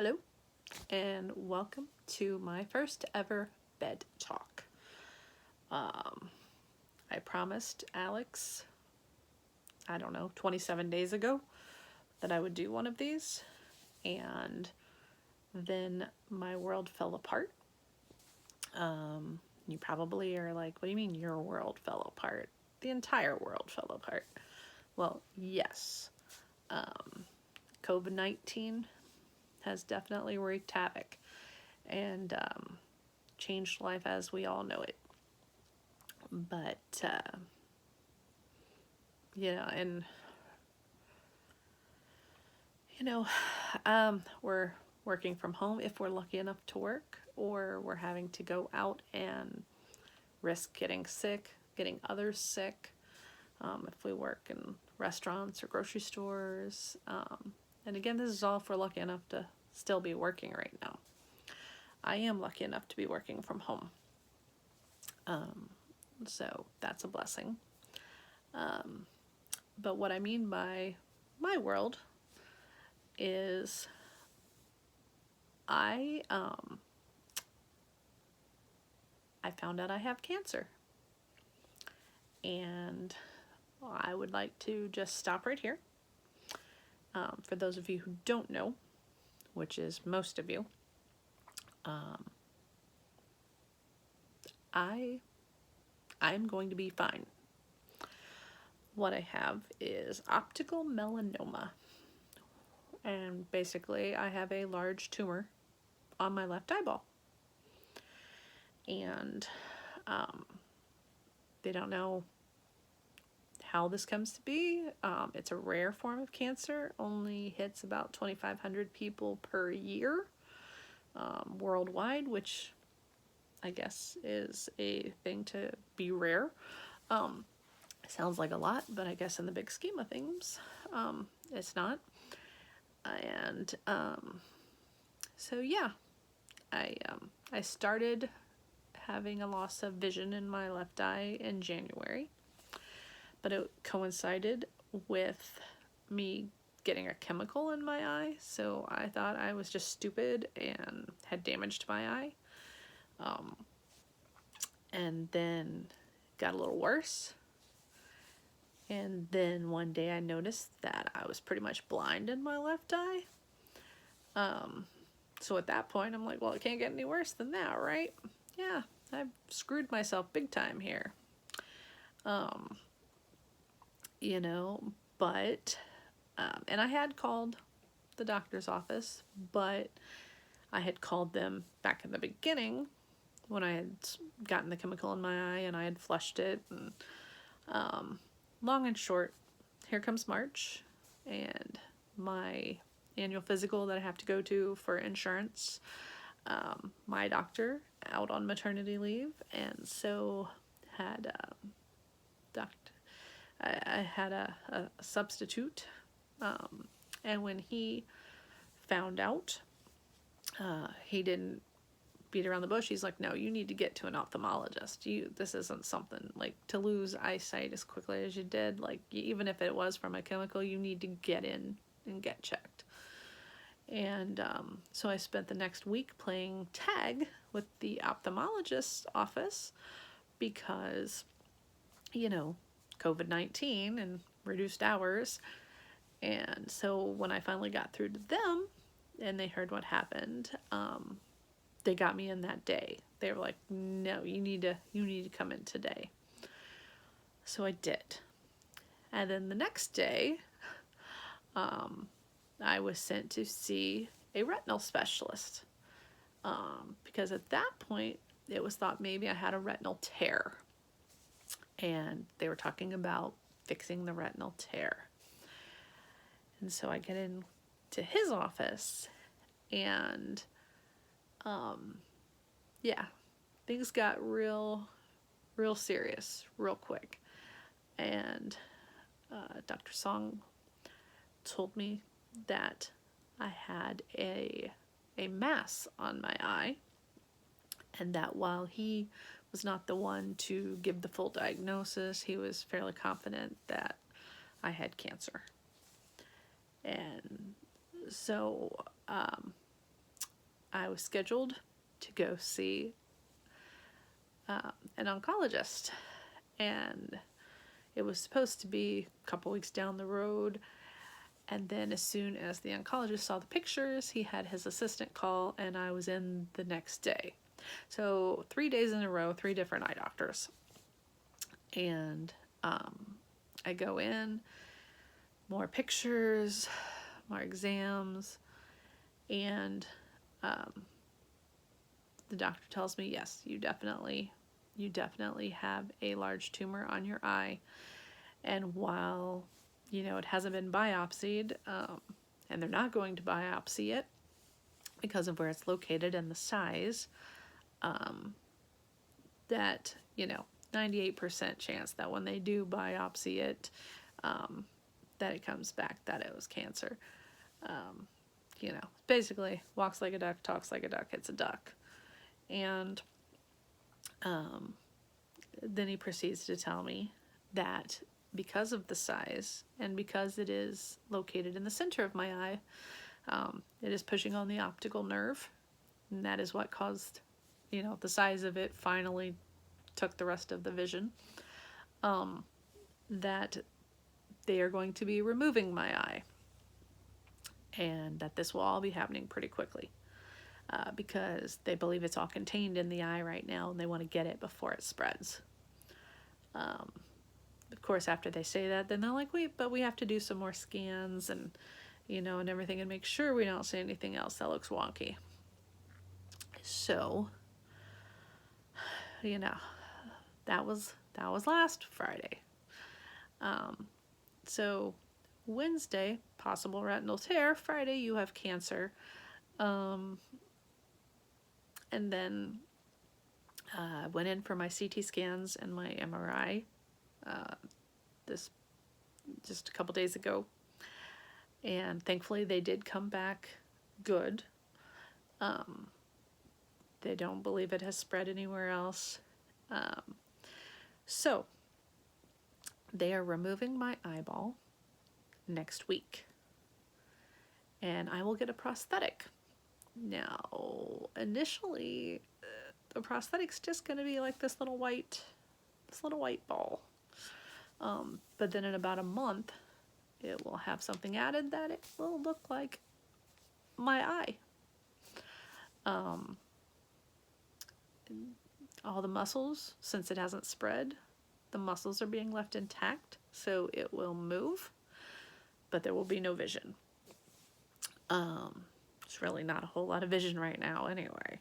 Hello, and welcome to my first ever bed talk. I promised Alex, 27 days ago that I would do one of these, and then my world fell apart. You probably are like, what do you mean your world fell apart? The entire world fell apart. Well, yes. COVID-19 has definitely wreaked havoc and changed life as we all know it. But, and, we're working from home if we're lucky enough to work, or we're having to go out and risk getting sick, getting others sick, if we work in restaurants or grocery stores. And again, this is all if we're lucky enough to still be working right now. I am lucky enough to be working from home. So that's a blessing. But what I mean by my world is I found out I have cancer. And I would like to just stop right here. For those of you who don't know, which is most of you, I'm going to be fine. What I have is optical melanoma. And basically, I have a large tumor on my left eyeball. And they don't know how this comes to be. It's a rare form of cancer, only hits about 2,500 people per year worldwide, which I guess is a thing to be rare. Sounds like a lot, but I guess in the big scheme of things, it's not. And so yeah, I started having a loss of vision in my left eye in January, but it coincided with me getting a chemical in my eye, so I thought I was just stupid and had damage to my eye. And then got a little worse. And then one day I noticed that I was pretty much blind in my left eye. So at that point, I'm like, well, it can't get any worse than that, right? Yeah, I've screwed myself big time here. But, and I had called the doctor's office, but I had called them back in the beginning when I had gotten the chemical in my eye and I had flushed it. And long and short, here comes March and my annual physical that I have to go to for insurance. My doctor out on maternity leave, and so had I had a substitute, and when he found out, he didn't beat around the bush. He's like, no, you need to get to an ophthalmologist. This isn't something like to lose eyesight as quickly as you did. Like, even if it was from a chemical, you need to get in and get checked. And so I spent the next week playing tag with the ophthalmologist's office because, COVID-19 and reduced hours. And so when I finally got through to them and they heard what happened, they got me in that day. They were like, no, you need to come in today. So I did. And then the next day, I was sent to see a retinal specialist, because at that point it was thought maybe I had a retinal tear, and they were talking about fixing the retinal tear. And so I get into his office, and things got real serious real quick. And Dr. Song told me that I had a mass on my eye, and that while he was not the one to give the full diagnosis, he was fairly confident that I had cancer. And so I was scheduled to go see an oncologist, and it was supposed to be a couple weeks down the road. And then as soon as the oncologist saw the pictures, he had his assistant call, and I was in the next day. So 3 days in a row, 3 different eye doctors. And I go in, more pictures, more exams, and the doctor tells me, yes, you definitely have a large tumor on your eye. And while, it hasn't been biopsied, and they're not going to biopsy it because of where it's located and the size, that, 98% chance that when they do biopsy it, that it comes back that it was cancer. Basically walks like a duck, talks like a duck, it's a duck. And then he proceeds to tell me that because of the size and because it is located in the center of my eye, it is pushing on the optical nerve, and that is what caused, the size of it finally took the rest of the vision. That they are going to be removing my eye, and that this will all be happening pretty quickly, because they believe it's all contained in the eye right now, and they want to get it before it spreads. Of course, after they say that, then they're like, wait, but we have to do some more scans and, and everything, and make sure we don't see anything else that looks wonky. So, that was last Friday. So Wednesday, possible retinal tear. Friday, you have cancer. And then went in for my CT scans and my MRI this just a couple days ago, and thankfully they did come back good. They don't believe it has spread anywhere else. So they are removing my eyeball next week, and I will get a prosthetic. Now, initially, the prosthetic's just going to be like this little white ball. But then in about a month, it will have something added that it will look like my eye. All the muscles, since it hasn't spread, the muscles are being left intact, so it will move, but there will be no vision. It's really not a whole lot of vision right now anyway,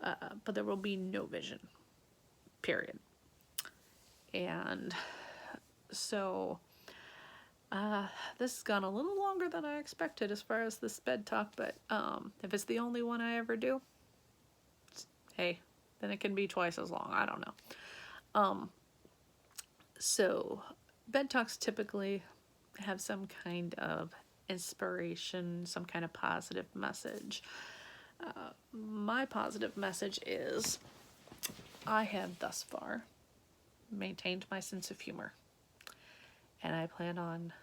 but there will be no vision, period. And so this has gone a little longer than I expected as far as this bed talk, but if it's the only one I ever do, hey, then it can be twice as long. I don't know. So bed talks typically have some kind of inspiration, some kind of positive message. My positive message is I have thus far maintained my sense of humor, and I plan on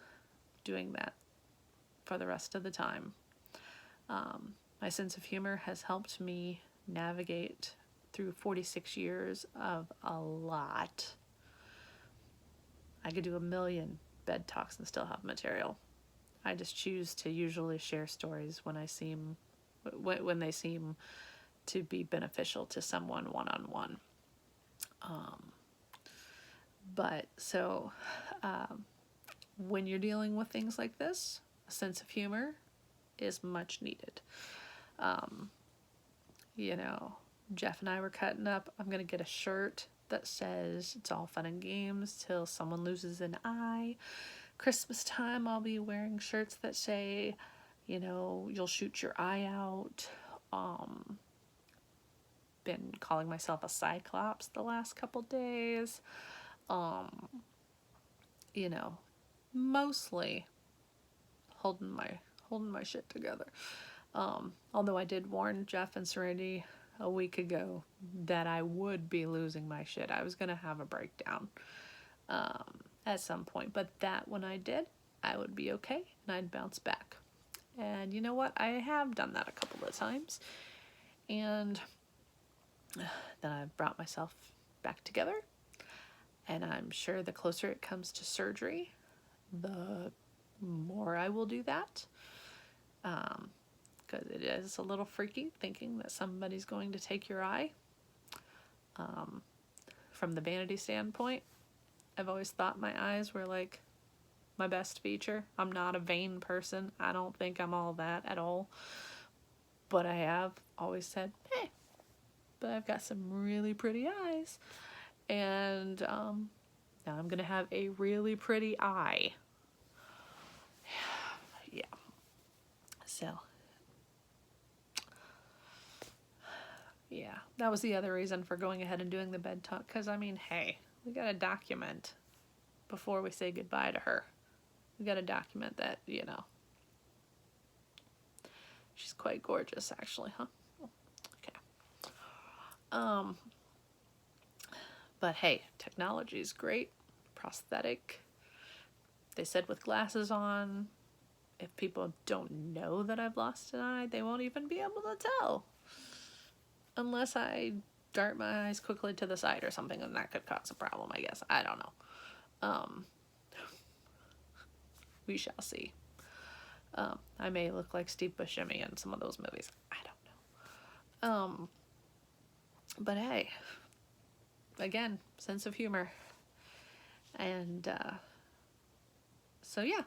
doing that for the rest of the time. My sense of humor has helped me navigate through 46 years of a lot. I could do 1 million bed talks and still have material. I just choose to usually share stories when they seem to be beneficial to someone one-on-one. But so when you're dealing with things like this, a sense of humor is much needed. Jeff and I were cutting up. I'm going to get a shirt that says it's all fun and games till someone loses an eye. Christmas time, I'll be wearing shirts that say, you'll shoot your eye out. Been calling myself a cyclops the last couple days. Mostly holding my shit together. Although I did warn Jeff and Serenity a week ago that I would be losing my shit. I was going to have a breakdown at some point, but that when I did, I would be okay and I'd bounce back. And you know what? I have done that a couple of times, And then I brought myself back together. And I'm sure the closer it comes to surgery, the more I will do that. Because it is a little freaky thinking that somebody's going to take your eye. From the vanity standpoint, I've always thought my eyes were like my best feature. I'm not a vain person. I don't think I'm all that at all. But I have always said, hey, but I've got some really pretty eyes. And now I'm going to have a really pretty eye. Yeah. So, yeah, that was the other reason for going ahead and doing the bed talk. Because, I mean, hey, we got to document before we say goodbye to her. We got to document that, you know. She's quite gorgeous, actually, huh? Okay. But hey, technology is great. Prosthetic. They said with glasses on, if people don't know that I've lost an eye, they won't even be able to tell. Unless I dart my eyes quickly to the side or something, and that could cause a problem, I guess. I don't know. We shall see. I may look like Steve Buscemi in some of those movies. I don't know. But hey, again, sense of humor. And so yeah.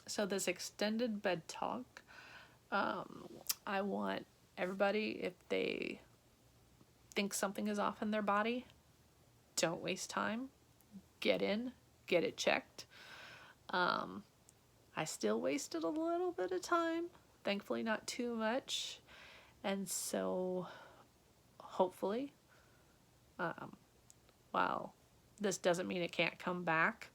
So this extended bed talk, I want everybody, if they think something is off in their body, don't waste time. Get in, get it checked. I still wasted a little bit of time, thankfully not too much, and so hopefully, while this doesn't mean it can't come back,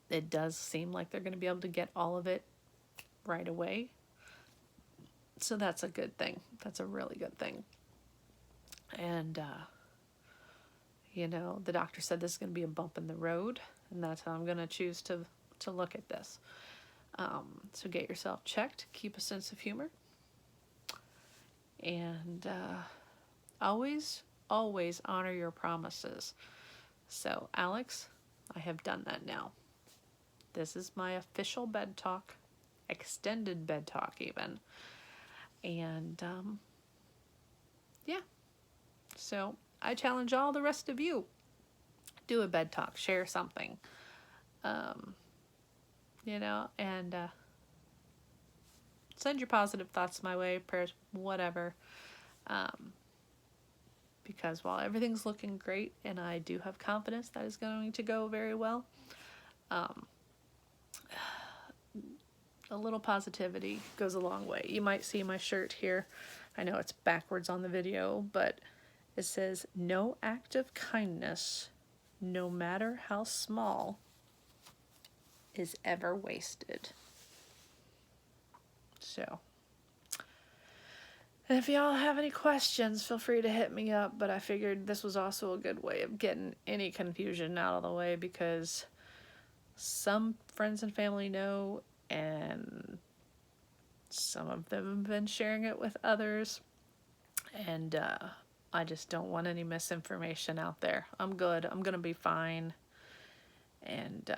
it does seem like they're going to be able to get all of it right away, so that's a good thing. That's a really good thing. And you know, the doctor said this is going to be a bump in the road, and that's how I'm going to choose to look at this. So get yourself checked, keep a sense of humor, and always honor your promises. So Alex, I have done that now. This is my official bed talk, extended bed talk even. And yeah, so I challenge all the rest of you, do a bed talk, share something, you know, and send your positive thoughts my way, prayers, whatever, because while everything's looking great, and I do have confidence that is going to go very well, a little positivity goes a long way. You might see my shirt here. I know it's backwards on the video, but it says, "No act of kindness, no matter how small, is ever wasted." So, and if y'all have any questions, feel free to hit me up, but I figured this was also a good way of getting any confusion out of the way, because some friends and family know, and some of them have been sharing it with others, and I just don't want any misinformation out there. I'm good. I'm gonna be fine. And